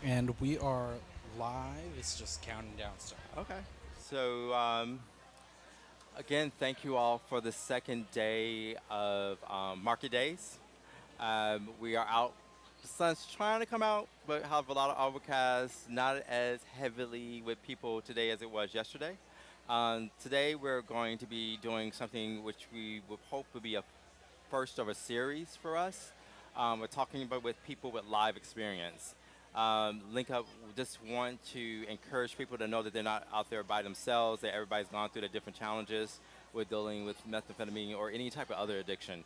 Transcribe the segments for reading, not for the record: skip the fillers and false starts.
And we are live. It's just counting down stuff. Okay. So, again, thank you all for the second day of market days. We are out. The sun's trying to come out, but have a lot of overcast, not as heavily with people today as it was yesterday. Today, we're going to be doing something which we would hope would be a first of a series for us. We're talking about with people with live experience. Link Up just want to encourage people to know that they're not out there by themselves, that everybody's gone through the different challenges with dealing with methamphetamine or any type of other addiction.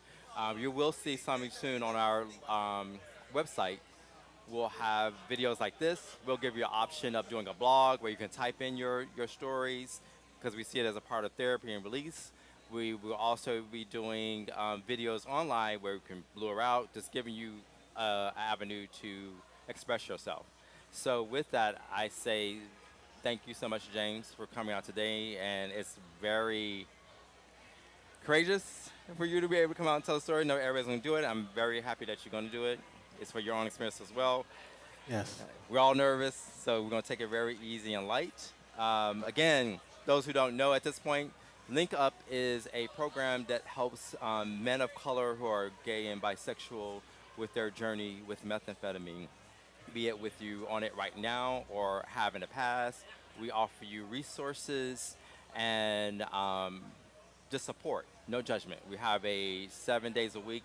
You will see something soon on our website. We'll have videos like this. We'll give you an option of doing a blog where you can type in your stories because we see it as a part of therapy and release. We will also be doing videos online where we can blur out, just giving you an avenue to express yourself. So with that, I say thank you so much, James, for coming out today. And it's very courageous for you to be able to come out and tell a story. No, everybody's going to do it. I'm very happy that you're going to do it. It's for your own experience as well. Yes. We're all nervous, so we're going to take it very easy and light. Again, those who don't know at this point, Link Up is a program that helps men of color who are gay and bisexual with their journey with methamphetamine, be it with you on it right now or have in the past. We offer you resources and just support, no judgment. We have a 7 days a week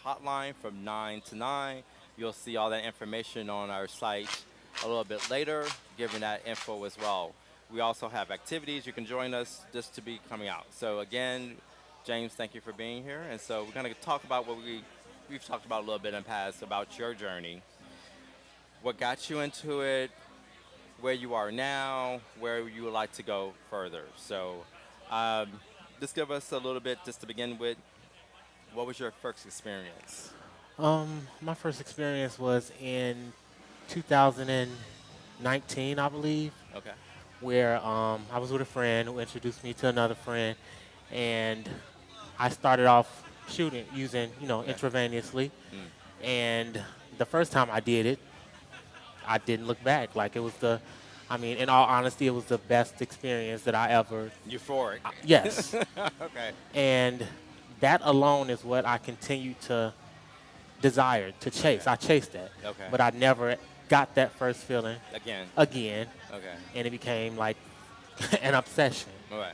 hotline from 9 to 9. You'll see all that information on our site a little bit later, giving that info as well. We also have activities. You can join us just to be coming out. So again, James, thank you for being here. And so we're going to talk about what we've talked about a little bit in the past about your journey, what got you into it, where you are now, where you would like to go further. So um, just give us a little bit just to begin with. What was your first experience? My first experience was in 2019, I believe, Okay. where I was with a friend who introduced me to another friend, and I started off shooting using, Okay. intravenously. Mm. And the first time I did it, I didn't look back. Like it was in all honesty, it was the best experience that I ever. Euphoric. Yes, Okay. and that alone is what I continue to desire to chase. Okay. I chased that, Okay. but I never got that first feeling Again. again, Okay. and it became like an obsession. All right.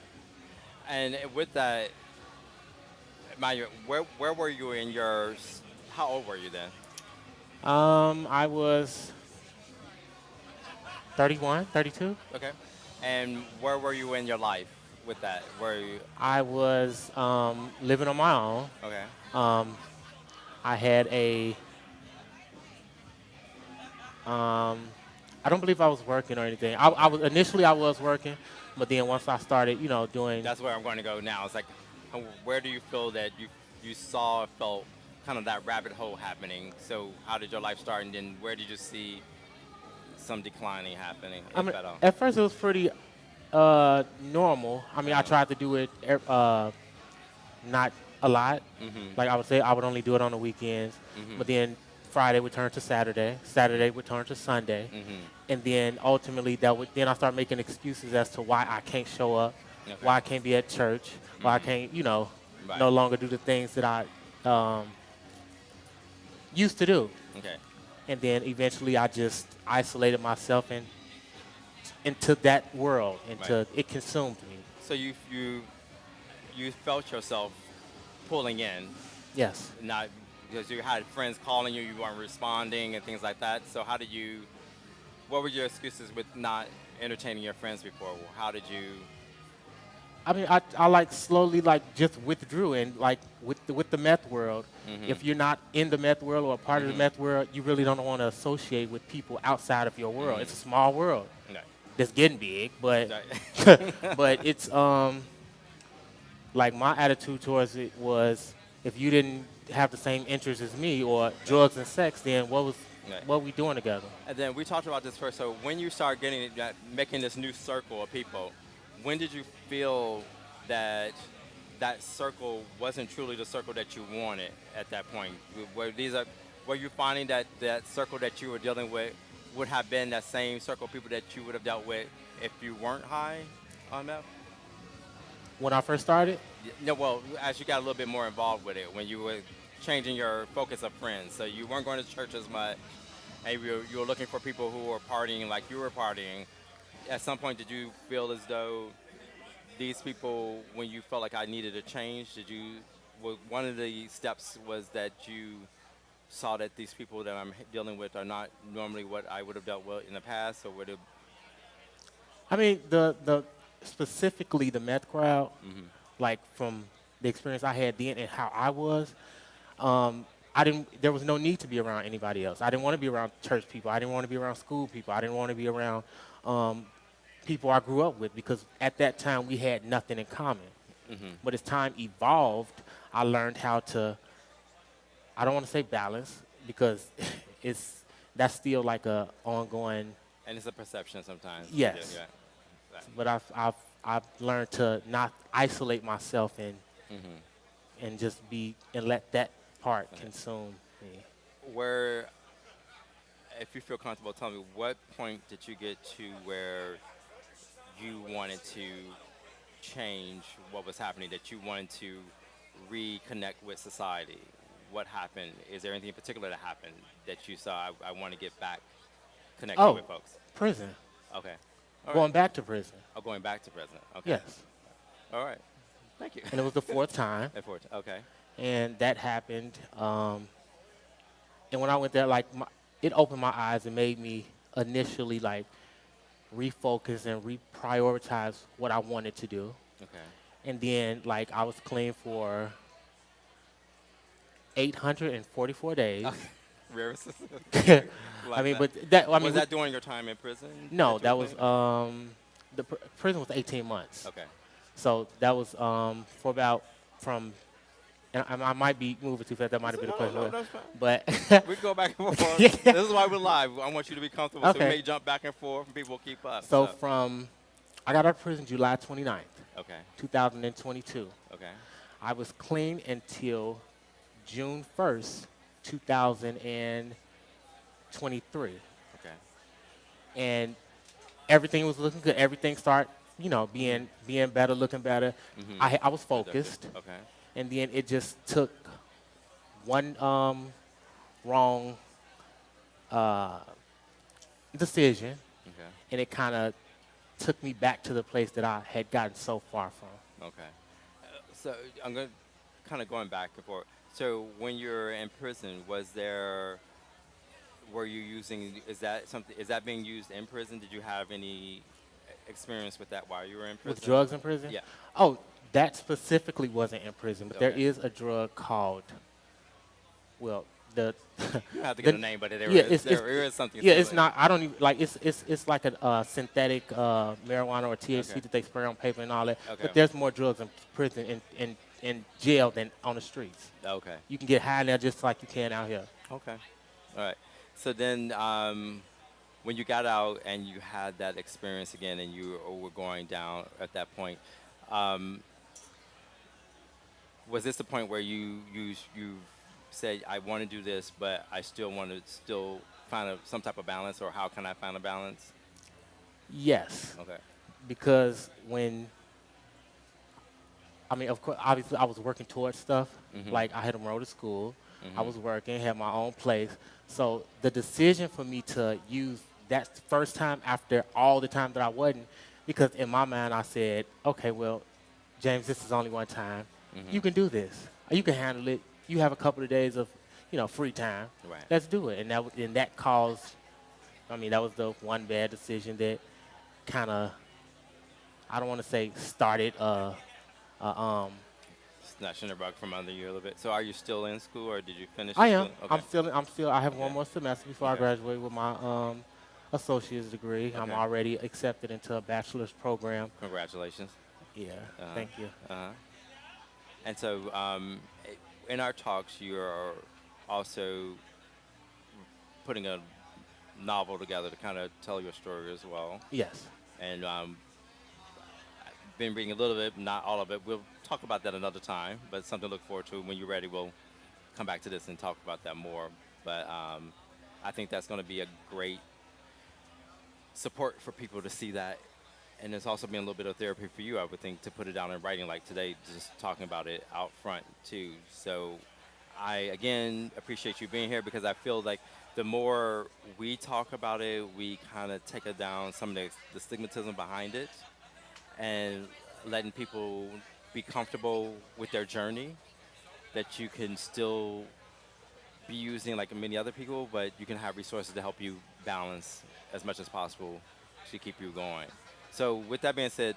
And with that, mind you, where were you in your? How old were you then? I was 31, 32. Okay. And where were you in your life with that? Were you I was living on my own. okay? Um, I had a. Um, I don't believe I was working or anything. I was initially I was working, but then once I started, doing. That's where I'm going to go now. It's like, where do you feel that you saw or felt kind of that rabbit hole happening? So how did your life start, and then where did you see some declining happening, I if mean, at all? at first it was pretty normal. I mean, I tried to do it not a lot. Mm-hmm. Like I would say, I would only do it on the weekends. Mm-hmm. But then Friday would turn to Saturday. Saturday would turn to Sunday. Mm-hmm. And then ultimately, then I start making excuses as to why I can't show up, Okay. why I can't be at church, why I Mhm. can't, Right. no longer do the things that I used to do. Okay. And then eventually, I just isolated myself into that world, Right. it consumed me. So you felt yourself pulling in, Yes. not because you had friends calling you, you weren't responding, and things like that. So how did you? What were your excuses with not entertaining your friends before? How did you? I mean, I like slowly like just withdrew and like with the meth world. Mhm. If you're not in the meth world or a part of the Mhm. meth world, you really don't want to associate with people outside of your world. Mhm. It's a small world No. that's getting big, but Right. but it's like my attitude towards it was if you didn't have the same interests as me or drugs and sex, then Right. what we doing together? And then we talked about this first. So when you start making this new circle of people, when did you feel that that circle wasn't truly the circle that you wanted at that point? Were you finding that that circle that you were dealing with would have been that same circle of people that you would have dealt with if you weren't high on meth? When I first started, No, well, as you got a little bit more involved with it, when you were changing your focus of friends, so you weren't going to church as much, and you were looking for people who were partying like you were partying. At some point, did you feel as though these people, when you felt like I needed a change, one of the steps was that you saw that these people that I'm dealing with are not normally what I would have dealt with in the past, or would it? I mean, the specifically the meth crowd, Mm-hmm. like from the experience I had then and how I was, I didn't. There was no need to be around anybody else. I didn't want to be around church people. I didn't want to be around school people. I didn't want to be around people I grew up with because at that time we had nothing in common. Mm-hmm. But as time evolved, I learned how to. I don't want to say balance because that's still like a ongoing. And it's a perception sometimes. Yes. Yeah. Right. But I've learned to not isolate myself Mm-hmm. and just be and let that part consume me. Where, if you feel comfortable, tell me what point did you get to where you wanted to change what was happening, that you wanted to reconnect with society? What happened? Is there anything in particular that happened that you saw, I want to get back connected Oh, with folks? prison. Okay. All Going right. back to prison. Oh, going back to prison. Okay. Yes. All right. Thank you. And it was the fourth time. Okay. And that happened. And when I went there, like, it opened my eyes and made me initially, like, refocus and reprioritize what I wanted to do. Okay. And then, like, I was clean for 844 days. Rare. I mean, but that, I mean, was that during your time in prison? no, you that were was, clean? the prison was 18 months. Okay. So that was for about from, and I might be moving too fast. That might have been a question. No, that's fine. But We can go back and forth. Yeah. This is why we're live. I want you to be comfortable, so we Okay. may jump back and forth, and people will keep up. so from, I got out of prison July 29th, Okay. 2022. Okay. I was clean until June 1st, 2023. Okay. And everything was looking good. Everything started, being better, looking better. Mhm. I was focused. Okay. And then it just took one wrong decision, Okay. and it kind of took me back to the place that I had gotten so far from. Okay. So I'm going to kind of going back and forth. So when you're in prison, were you using, is that being used in prison? Did you have any experience with that while you were in prison? With drugs in prison? Yeah. Oh, that specifically wasn't in prison, but there Okay. is a drug called, well, the You don't have to the- get a name, but there yeah, is it's- there is something. yeah, to it's it. not. I don't even like. It's like a synthetic marijuana or THC Okay. that they spray on paper and all that. Okay. But there's more drugs in prison in jail than on the streets. Okay. You can get high now just like you can out here. Okay. All right. So then, when you got out and you had that experience again, and you were going down at that point, was this the point where you said, "I want to do this, but I still want to find some type of balance," or how can I find a balance? Yes, Okay. because of course, obviously, I was working towards stuff. Mhm. Like I had enrolled to school. I Mhm. was working, had my own place. So the decision for me to use that first time after all the time that I wasn't, because in my mind I said, okay, well, James, this is only one time. Mhm. You can do this. You can handle it. You have a couple of days of, free time. Right. Let's do it. And that caused, that was the one bad decision that kind of, I don't want to say started Snatching the rug from under you a little bit. So are you still in school, or did you finish? I your am. school? Okay. I'm still. I have Okay. one more semester before I Okay. graduate with my associate's degree. I'm Okay. already accepted into a bachelor's program. Congratulations. Yeah. Uh-huh. Thank you. Uh-huh. And so, in our talks, you are also putting a novel together to kind of tell your story as well. Yes. And I've been reading a little bit, not all of it. We'll talk about that another time, but something to look forward to. When you're ready, we'll come back to this and talk about that more. But I think that's going to be a great support for people to see that. And it's also been a little bit of therapy for you, I would think, to put it down in writing, like today, just talking about it out front too. So I again appreciate you being here because I feel like the more we talk about it, we kind of take it down some of the stigmatism behind it and letting people be comfortable with their journey, that you can still be using like many other people, but you can have resources to help you balance as much as possible to keep you going. So with that being said,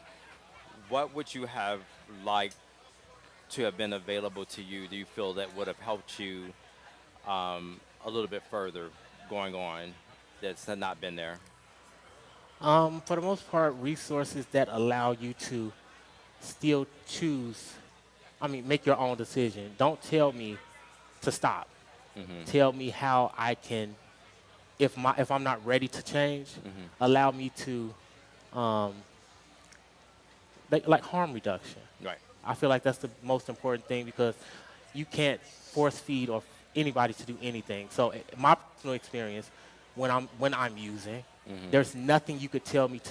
what would you have liked to have been available to you? Do you feel that would have helped you a little bit further going on that's not been there? For the most part, resources that allow you to still choose, I mean, make your own decision. Don't tell me to stop. Hmm. Tell me how I can, if I'm not ready to change, Hmm. allow me to, um, like harm reduction. Right. I feel like that's the most important thing because you can't force feed or anybody to do anything. So my personal experience, when I'm using, Hmm. there's nothing you could tell me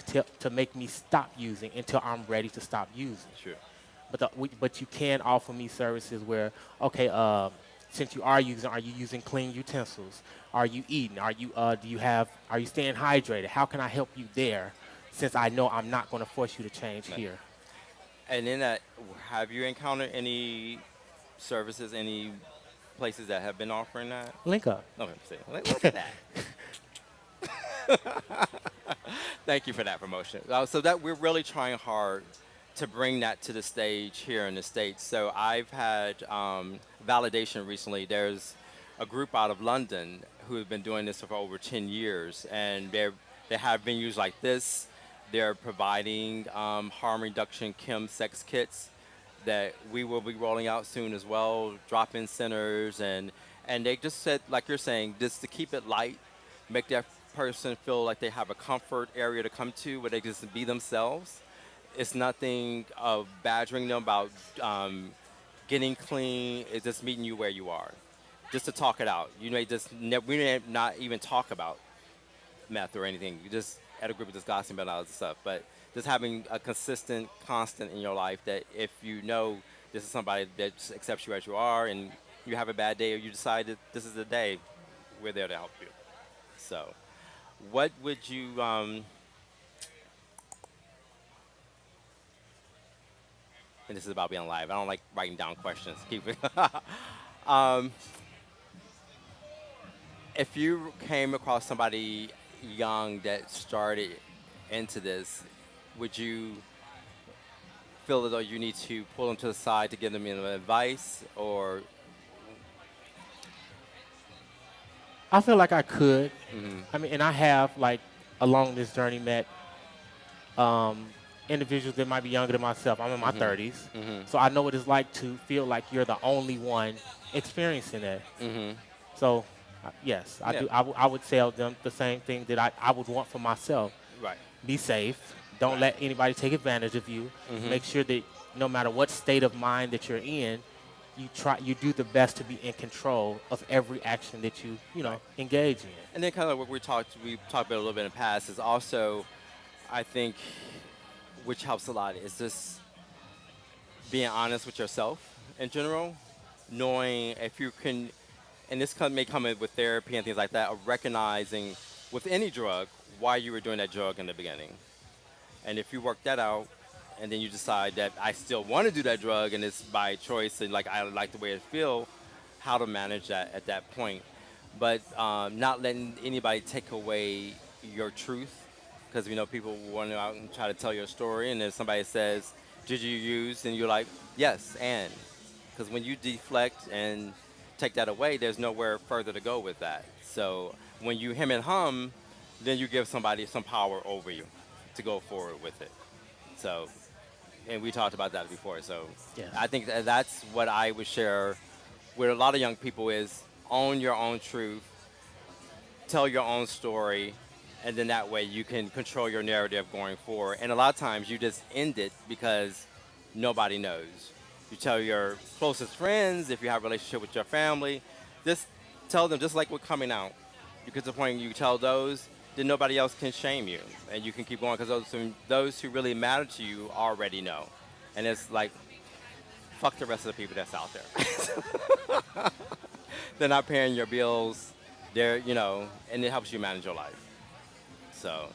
to make me stop using until I'm ready to stop using. Sure. But you can offer me services where, okay, since you are you using clean utensils? Are you eating? Are you staying hydrated? How can I help you there? Since I know I'm not going to force you to change Right. here. And in that, have you encountered any services, any places that have been offering that? Link up. Okay, see, look at that. Thank you for that promotion. So that we're really trying hard to bring that to the stage here in the States. So I've had validation recently. There's a group out of London who have been doing this for over 10 years, and they have venues like this. They're providing harm reduction chem sex kits that we will be rolling out soon as well, drop-in centers, and they just said, like you're saying, just to keep it light, make that person feel like they have a comfort area to come to where they just be themselves. It's nothing of badgering them about getting clean. It's just meeting you where you are, just to talk it out. You may just we may not even talk about meth or anything. You just at a group of just gossiping about all this stuff. But just having a consistent constant in your life that if you know this is somebody that accepts you as you are and you have a bad day or you decide that this is the day, we're there to help you. So what would you and this is about being live. I don't like writing down questions. Keep it. um, if you came across somebody young that started into this, would you feel as though you need to pull them to the side to give them advice, or I feel like I could. mhm, I mean, and I have like along this journey met um, individuals that might be younger than myself. I'm in my 30s, mhm, so I know what it's like to feel like you're the only one experiencing that. mhm, So, yes, I yeah, do. I would tell them the same thing that I would want for myself. right, Be safe. Don't right, let anybody take advantage of you. mhm, Make sure that no matter what state of mind that you're in, you do the best to be in control of every action that right. engage in. And then kind of what we talked about a little bit in the past is also, I think, which helps a lot is just being honest with yourself in general, knowing if you can, and this may come in with therapy and things like that, of recognizing with any drug why you were doing that drug in the beginning. And if you work that out, and then you decide that I still want to do that drug and it's by choice and like I like the way it feel, how to manage that at that point. But not letting anybody take away your truth, because we know people want to out and try to tell your story, and if somebody says, "Did you use?" and you're like, "Yes," and because when you deflect and take that away, there's nowhere further to go with that. So when you hem and hum, then you give somebody some power over you to go forward with it. So, and we talked about that before. So Yes. I think that's what I would share with a lot of young people is own your own truth, tell your own story, and then that way you can control your narrative going forward. And a lot of times you just end it because nobody knows. You tell your closest friends, if you have a relationship with your family, just tell them, just like we're coming out. You get to the point you tell those, then nobody else can shame you, and you can keep going because those who really matter to you already know, and it's like, fuck the rest of the people that's out there. They're not paying your bills. They're, and it helps you manage your life. So,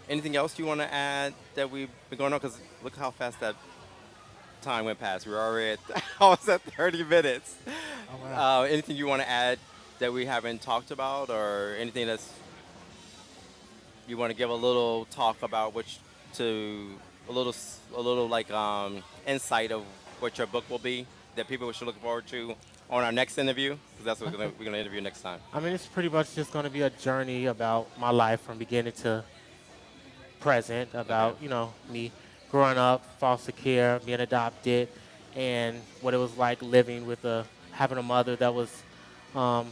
anything else you want to add that we've been going on? Because look how fast that time went past. We're already almost at 30 minutes. Oh, wow. Anything you want to add that we haven't talked about, or anything that's you want to give a little talk about, a little like insight of what your book will be that people should look forward to on our next interview, because that's what we're gonna interview next time. I mean, it's pretty much just going to be a journey about my life from beginning to present, about, me growing up, foster care, being adopted, and what it was like living with having a mother that was a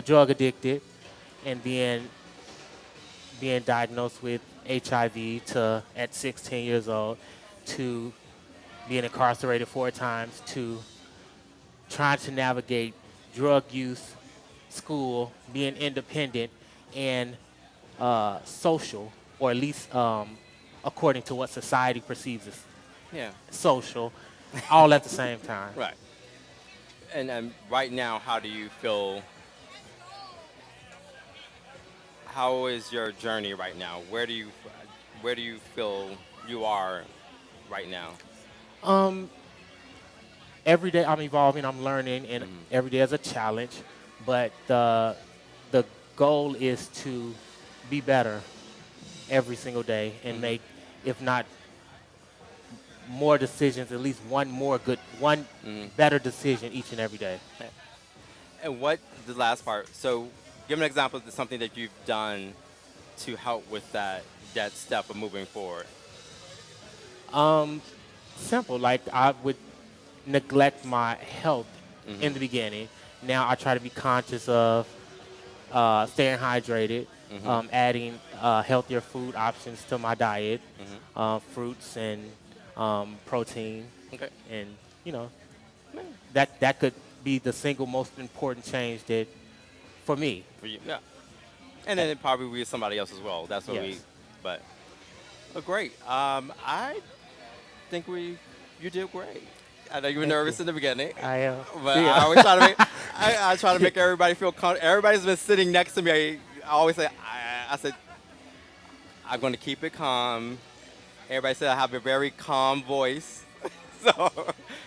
drug addicted, and being diagnosed with HIV at 16 years old, to being incarcerated 4 times, to trying to navigate drug use, school, being independent, and social, or at least according to what society perceives as Yeah. social, all at the same time. Right. And right now, how do you feel? How is your journey right now? Where do you feel you are right now? Every day I'm evolving, I'm learning, and every day is a challenge. But the goal is to be better every single day and make, if not more decisions, at least one better decision each and every day. And what the last part? So, give an example of something that you've done to help with that step of moving forward. Simple, like I would neglect my health in the beginning. Now I try to be conscious of staying hydrated, adding healthier food options to my diet, fruits and protein. Okay. And that could be the single most important change that for me. For you, yeah. And then it probably will be somebody else as well. That's what Yes. But great. I think you did great. I know you were nervous in the beginning, I am. but I always try to make I try to make everybody feel comfortable. Everybody's been sitting next to me. I always say, I said, I'm going to keep it calm. Everybody said I have a very calm voice, so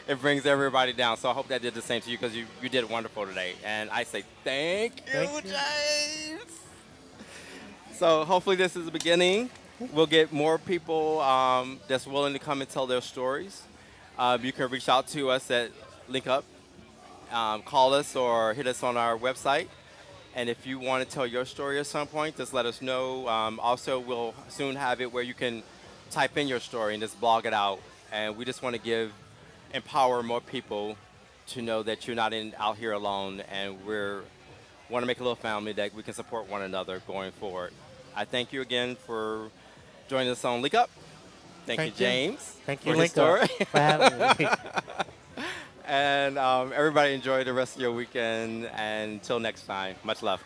it brings everybody down. So I hope that did the same to you, because you did wonderful today. And I say thank you, James. So hopefully this is the beginning. We'll get more people that's willing to come and tell their stories. You can reach out to us at Link Up, call us, or hit us on our website. And if you want to tell your story at some point, just let us know. Also, we'll soon have it where you can type in your story and just blog it out. And we just want to empower more people to know that you're not out here alone, and want to make a little family that we can support one another going forward. I thank you again for joining us on Link Up. Thank you, James. Thank you, for Link your Up, story. for having me. And everybody enjoy the rest of your weekend. And until next time, much love.